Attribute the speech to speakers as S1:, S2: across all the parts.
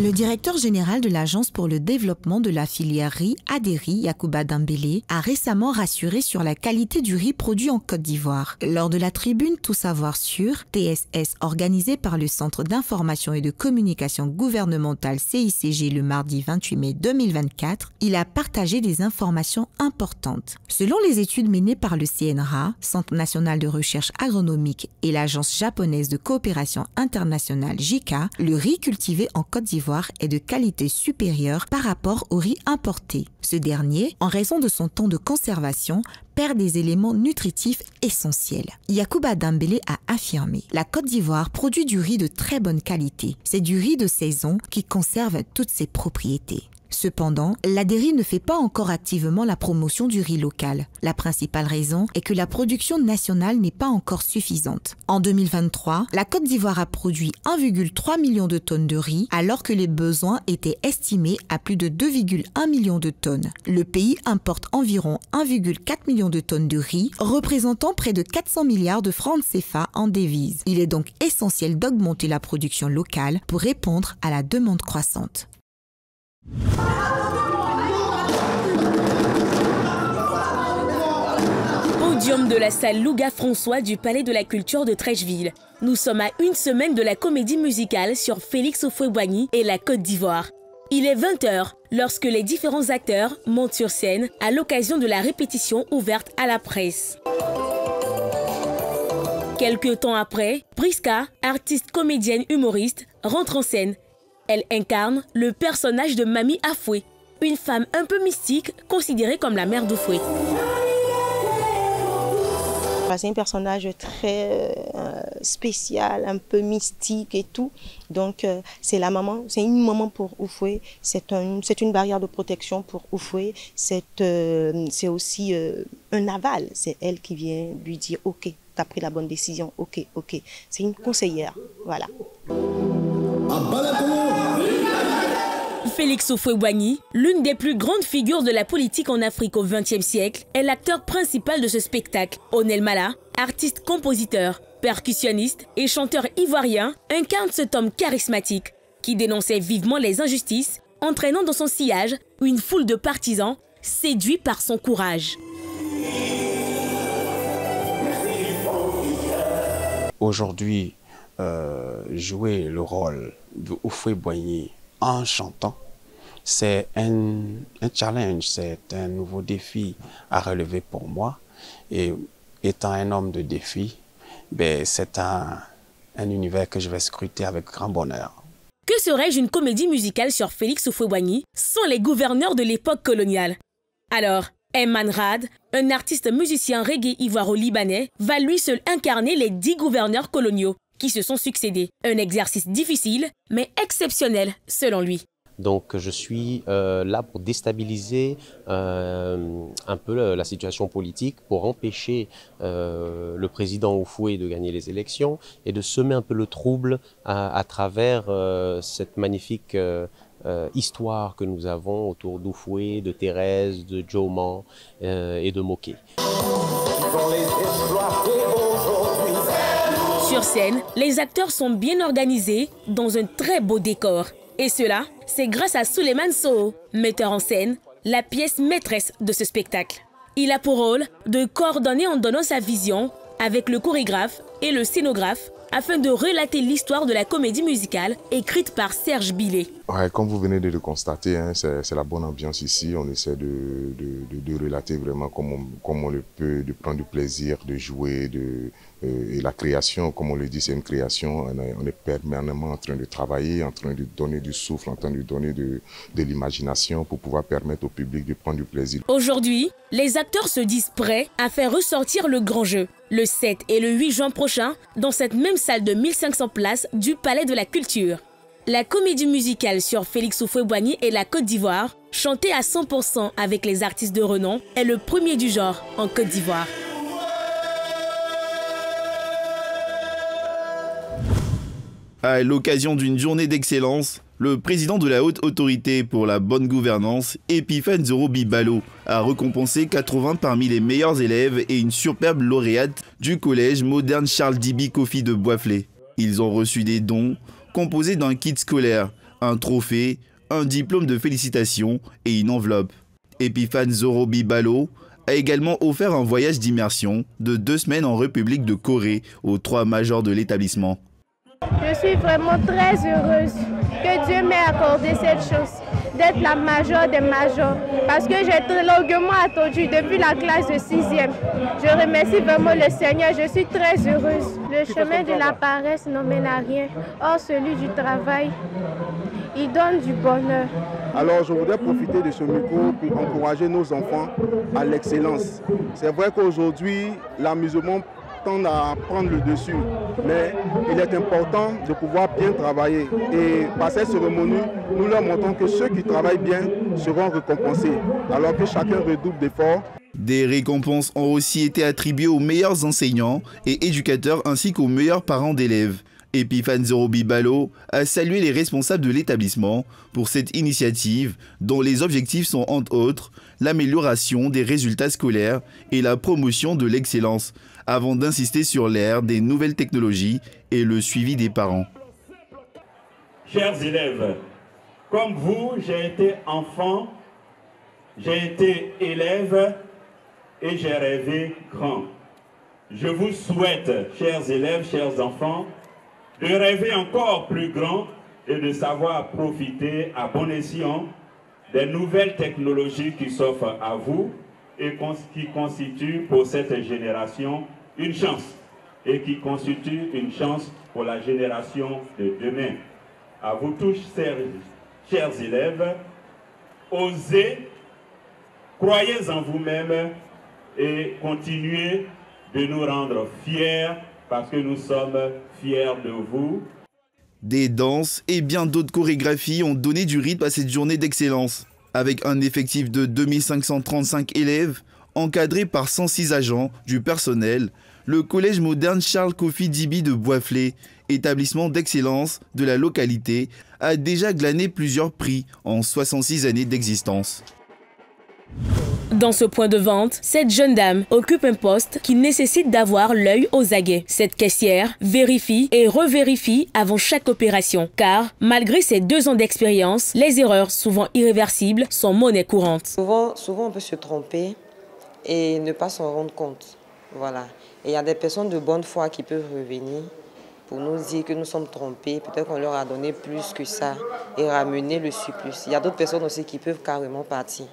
S1: Le directeur général de l'Agence pour le développement de la filière riz, Aderi, Yacouba Dembélé, a récemment rassuré sur la qualité du riz produit en Côte d'Ivoire. Lors de la tribune Tout savoir sur TSS organisée par le Centre d'information et de communication gouvernementale CICG le mardi 28 mai 2024, il a partagé des informations importantes. Selon les études menées par le CNRA, Centre national de recherche agronomique, et l'Agence japonaise de coopération internationale JICA, le riz cultivé en Côte d'Ivoire est de qualité supérieure par rapport au riz importé. Ce dernier, en raison de son temps de conservation, perd des éléments nutritifs essentiels. Yacouba Dembélé a affirmé « La Côte d'Ivoire produit du riz de très bonne qualité. C'est du riz de saison qui conserve toutes ses propriétés. » Cependant, l'Aderi ne fait pas encore activement la promotion du riz local. La principale raison est que la production nationale n'est pas encore suffisante. En 2023, la Côte d'Ivoire a produit 1,3 million de tonnes de riz alors que les besoins étaient estimés à plus de 2,1 millions de tonnes. Le pays importe environ 1,4 million de tonnes de riz, représentant près de 400 milliards de francs CFA en devises. Il est donc essentiel d'augmenter la production locale pour répondre à la demande croissante.
S2: Podium de la salle Louga-François du Palais de la Culture de Treichville. Nous sommes à une semaine de la comédie musicale sur Félix Houphouët-Boigny et la Côte d'Ivoire. Il est 20 h lorsque les différents acteurs montent sur scène à l'occasion de la répétition ouverte à la presse. Quelques temps après, Priska, artiste comédienne humoriste, rentre en scène. Elle incarne le personnage de Mami Afoué, une femme un peu mystique considérée comme la mère d'Oufoué.
S3: C'est un personnage très spécial, un peu mystique et tout. Donc c'est la maman, c'est une maman pour Oufoué, c'est une barrière de protection pour Oufoué, c'est aussi un aval, c'est elle qui vient lui dire « Ok, tu as pris la bonne décision, ok, ok ». C'est une conseillère, voilà.
S2: Félix Houphouët-Boigny, l'une des plus grandes figures de la politique en Afrique au XXe siècle, est l'acteur principal de ce spectacle. Onel Mala, artiste compositeur, percussionniste et chanteur ivoirien, incarne cet homme charismatique qui dénonçait vivement les injustices, entraînant dans son sillage une foule de partisans séduits par son courage.
S4: Aujourd'hui, jouer le rôle de Houphouët-Boigny en chantant, c'est un challenge, c'est un nouveau défi à relever pour moi. Et étant un homme de défi, c'est un univers que je vais scruter avec grand bonheur.
S2: Que serais-je une comédie musicale sur Félix Houphouët-Boigny sans les gouverneurs de l'époque coloniale? Alors, Ayman Rad, un artiste musicien reggae ivoiro-libanais, va lui seul incarner les 10 gouverneurs coloniaux qui se sont succédés. Un exercice difficile, mais exceptionnel, selon lui.
S5: Donc je suis là pour déstabiliser un peu la situation politique, pour empêcher le président Oufoué de gagner les élections et de semer un peu le trouble à travers cette magnifique histoire que nous avons autour d'Oufoué, de Thérèse, de Djoman et de Moké.
S2: Sur scène, les acteurs sont bien organisés dans un très beau décor. Et cela, c'est grâce à Souleymane Soho, metteur en scène, la pièce maîtresse de ce spectacle. Il a pour rôle de coordonner en donnant sa vision avec le chorégraphe et le scénographe afin de relater l'histoire de la comédie musicale écrite par Serge Billet.
S6: Ouais, comme vous venez de le constater, hein, c'est la bonne ambiance ici. On essaie de relater vraiment comme on le peut, de prendre du plaisir, de jouer, et la création, comme on le dit, c'est une création. On est permanemment en train de travailler, en train de donner du souffle, en train de donner de l'imagination pour pouvoir permettre au public de prendre du plaisir.
S2: Aujourd'hui, les acteurs se disent prêts à faire ressortir le grand jeu. Le 7 et le 8 juin prochain, dans cette même salle de 1500 places du Palais de la Culture. La comédie musicale sur Félix Houphouët-Boigny et la Côte d'Ivoire, chantée à 100% avec les artistes de renom, est le premier du genre en Côte d'Ivoire.
S7: À l'occasion d'une journée d'excellence, le président de la Haute Autorité pour la Bonne Gouvernance, Epiphane Zoro-Bibalo, a récompensé 80 parmi les meilleurs élèves et une superbe lauréate du collège moderne Charles Diby Kofi de Boisflé. Ils ont reçu des dons composés d'un kit scolaire, un trophée, un diplôme de félicitations et une enveloppe. Epiphane Zoro Bibalo a également offert un voyage d'immersion de 2 semaines en République de Corée aux 3 majors de l'établissement.
S8: Je suis vraiment très heureuse que Dieu m'ait accordé cette chose, d'être la majeure des majors, parce que j'ai très longuement attendu depuis la classe de 6e. Je remercie vraiment le Seigneur, je suis très heureuse. Le chemin de la paresse ne mène à rien, or celui du travail, il donne du bonheur.
S9: Alors je voudrais profiter de ce micro pour encourager nos enfants à l'excellence. C'est vrai qu'aujourd'hui, l'amusement tend à prendre le dessus, mais il est important de pouvoir bien travailler. Et par cette cérémonie, nous leur montrons que ceux qui travaillent bien seront récompensés, alors que chacun redouble d'efforts.
S7: Des récompenses ont aussi été attribuées aux meilleurs enseignants et éducateurs ainsi qu'aux meilleurs parents d'élèves. Epiphane Zoro Bibalo a salué les responsables de l'établissement pour cette initiative dont les objectifs sont entre autres l'amélioration des résultats scolaires et la promotion de l'excellence, avant d'insister sur l'ère des nouvelles technologies et le suivi des parents.
S10: Chers élèves, comme vous, j'ai été enfant, j'ai été élève et j'ai rêvé grand. Je vous souhaite, chers élèves, chers enfants, de rêver encore plus grand et de savoir profiter à bon escient des nouvelles technologies qui s'offrent à vous et qui constituent pour cette génération une chance et qui constituent une chance pour la génération de demain. À vous tous, chers élèves, osez, croyez en vous-même et continuez de nous rendre fiers parce que nous sommes fiers de vous.
S7: Des danses et bien d'autres chorégraphies ont donné du rythme à cette journée d'excellence. Avec un effectif de 2535 élèves, encadrés par 106 agents du personnel, le collège moderne Charles Kofi Dibi de Boisflé, établissement d'excellence de la localité, a déjà glané plusieurs prix en 66 années d'existence.
S2: Dans ce point de vente, cette jeune dame occupe un poste qui nécessite d'avoir l'œil aux aguets. Cette caissière vérifie et revérifie avant chaque opération, car malgré ses 2 ans d'expérience, les erreurs souvent irréversibles sont monnaie courante.
S11: Souvent on peut se tromper et ne pas s'en rendre compte. Voilà. Et il y a des personnes de bonne foi qui peuvent revenir pour nous dire que nous sommes trompés. Peut-être qu'on leur a donné plus que ça et ramener le surplus. Il y a d'autres personnes aussi qui peuvent carrément partir.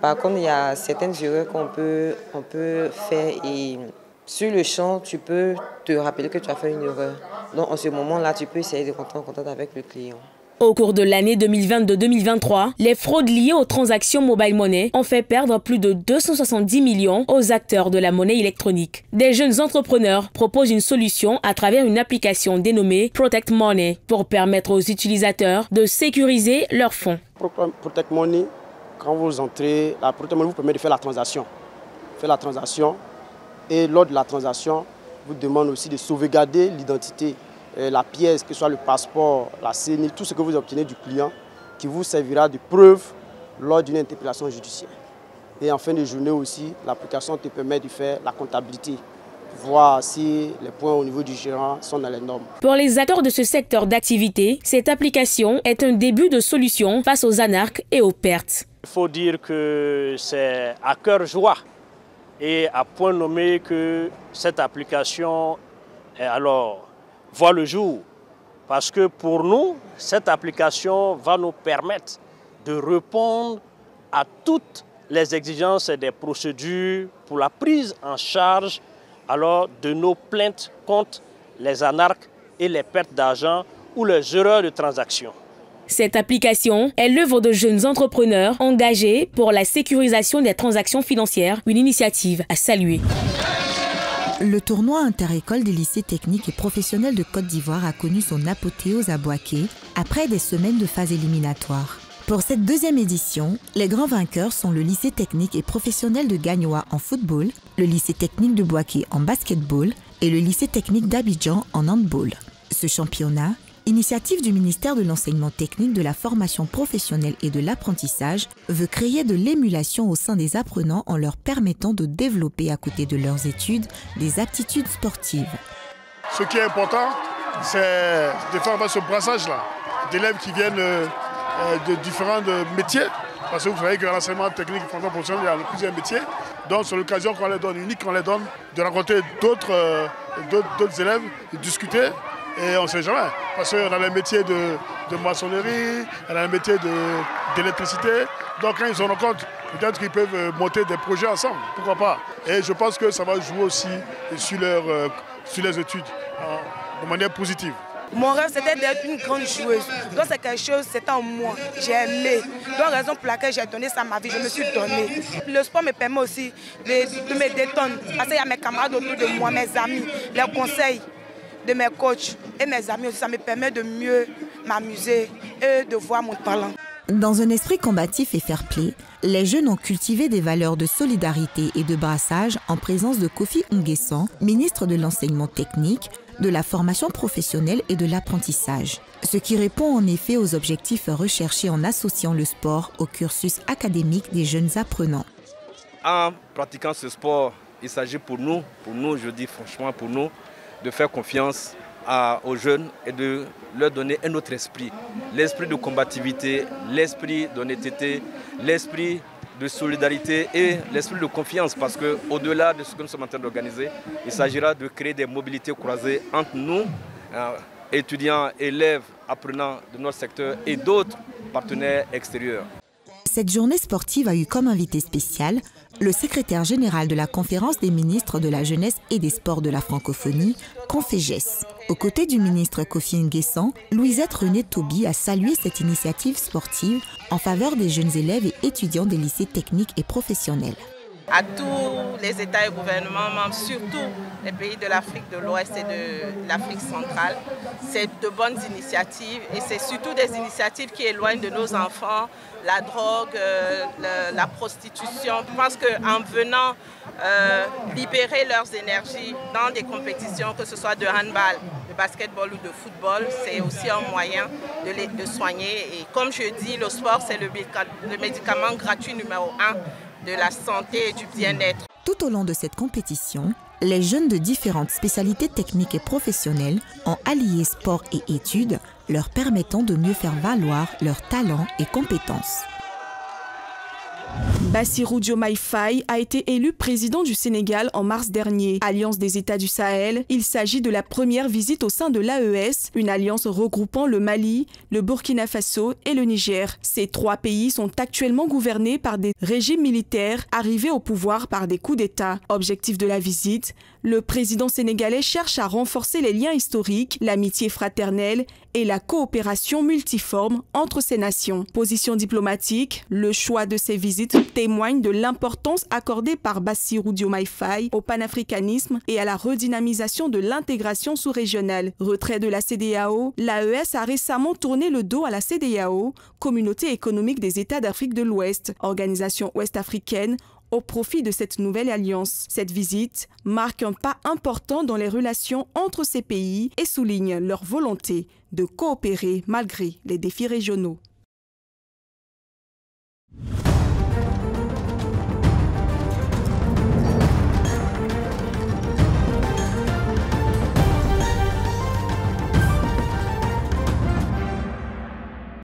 S11: Par contre, il y a certaines erreurs qu'on peut faire et sur le champ, tu peux te rappeler que tu as fait une erreur. Donc, en ce moment-là, tu peux essayer de rentrer en contact avec le client.
S2: Au cours de l'année 2022-2023, les fraudes liées aux transactions mobile money ont fait perdre plus de 270 millions aux acteurs de la monnaie électronique. Des jeunes entrepreneurs proposent une solution à travers une application dénommée Protect Money pour permettre aux utilisateurs de sécuriser leurs fonds.
S12: Protect Money, quand vous entrez, la Protect Money vous permet de faire la transaction. Et lors de la transaction, vous demande aussi de sauvegarder l'identité. La pièce, que ce soit le passeport, la CNI, tout ce que vous obtenez du client qui vous servira de preuve lors d'une interpellation judiciaire. Et en fin de journée aussi, l'application te permet de faire la comptabilité, voir si les points au niveau du gérant sont dans les normes.
S2: Pour les acteurs de ce secteur d'activité, cette application est un début de solution face aux anarques et aux pertes.
S13: Il faut dire que c'est à cœur joie et à point nommé que cette application voit le jour. Parce que pour nous, cette application va nous permettre de répondre à toutes les exigences des procédures pour la prise en charge de nos plaintes contre les anarques et les pertes d'argent ou les erreurs de transaction.
S2: Cette application est l'œuvre de jeunes entrepreneurs engagés pour la sécurisation des transactions financières, une initiative à saluer.
S1: Le tournoi inter-école des lycées techniques et professionnels de Côte d'Ivoire a connu son apothéose à Bouaké après des semaines de phase éliminatoire. Pour cette 2e édition, les grands vainqueurs sont le lycée technique et professionnel de Gagnoa en football, le lycée technique de Bouaké en basketball et le lycée technique d'Abidjan en handball. Ce championnat, initiative du ministère de l'Enseignement technique, de la formation professionnelle et de l'apprentissage, veut créer de l'émulation au sein des apprenants en leur permettant de développer à côté de leurs études des aptitudes sportives.
S14: Ce qui est important, c'est de faire ce brassage-là, d'élèves qui viennent de différents métiers. Parce que vous savez que l'enseignement technique et professionnel, il y a plusieurs métiers. Donc c'est l'occasion qu'on les donne, unique qu'on les donne, de rencontrer d'autres élèves, de discuter. Et on ne sait jamais. Parce qu'on a les métiers de maçonnerie, on a les métiers d'électricité. Donc quand ils se rencontrent, peut-être qu'ils peuvent monter des projets ensemble. Pourquoi pas? Et je pense que ça va jouer aussi sur les études de manière positive.
S15: Mon rêve, c'était d'être une grande joueuse. Donc c'est quelque chose, c'était en moi. J'ai aimé. Donc raison pour laquelle j'ai donné ça à ma vie, je me suis donnée. Le sport me permet aussi de me détendre. Parce qu'il y a mes camarades autour de moi, mes amis, les conseils de mes coachs et mes amis aussi. Ça me permet de mieux m'amuser et de voir mon talent.
S1: Dans un esprit combatif et fair-play, les jeunes ont cultivé des valeurs de solidarité et de brassage en présence de Kofi Nguessan, ministre de l'enseignement technique, de la formation professionnelle et de l'apprentissage. Ce qui répond en effet aux objectifs recherchés en associant le sport au cursus académique des jeunes apprenants.
S16: En pratiquant ce sport, il s'agit pour nous, je dis franchement pour nous, de faire confiance aux jeunes et de leur donner un autre esprit. L'esprit de combativité, l'esprit d'honnêteté, l'esprit de solidarité et l'esprit de confiance, parce qu'au-delà de ce que nous sommes en train d'organiser, il s'agira de créer des mobilités croisées entre nous, étudiants, élèves, apprenants de notre secteur et d'autres partenaires extérieurs.
S1: Cette journée sportive a eu comme invité spécial le secrétaire général de la Conférence des ministres de la jeunesse et des sports de la francophonie, Conféges. Aux côtés du ministre Kofi Nguessan, Louisette René Toby a salué cette initiative sportive en faveur des jeunes élèves et étudiants des lycées techniques et professionnels.
S17: À tous les États et gouvernements membres, surtout les pays de l'Afrique de l'Ouest et de l'Afrique centrale, c'est de bonnes initiatives et c'est surtout des initiatives qui éloignent de nos enfants la drogue, la prostitution. Je pense qu'en venant libérer leurs énergies dans des compétitions, que ce soit de handball, de basketball ou de football, c'est aussi un moyen de soigner. Et comme je dis, le sport, c'est le médicament gratuit numéro 1 de la santé et du bien-être.
S1: Tout au long de cette compétition, les jeunes de différentes spécialités techniques et professionnelles ont allié sport et études, leur permettant de mieux faire valoir leurs talents et compétences.
S18: Bassirou Diomaye Faye a été élu président du Sénégal en mars dernier. Alliance des États du Sahel, il s'agit de la première visite au sein de l'AES, une alliance regroupant le Mali, le Burkina Faso et le Niger. Ces trois pays sont actuellement gouvernés par des régimes militaires arrivés au pouvoir par des coups d'État. Objectif de la visite, le président sénégalais cherche à renforcer les liens historiques, l'amitié fraternelle et la coopération multiforme entre ces nations. Position diplomatique, le choix de ces visites témoigne de l'importance accordée par Bassirou Diomaye Faye au panafricanisme et à la redynamisation de l'intégration sous-régionale. Retrait de la CEDEAO, l'AES a récemment tourné le dos à la CEDEAO, Communauté économique des États d'Afrique de l'Ouest, organisation ouest-africaine, au profit de cette nouvelle alliance. Cette visite marque un pas important dans les relations entre ces pays et souligne leur volonté de coopérer malgré les défis régionaux.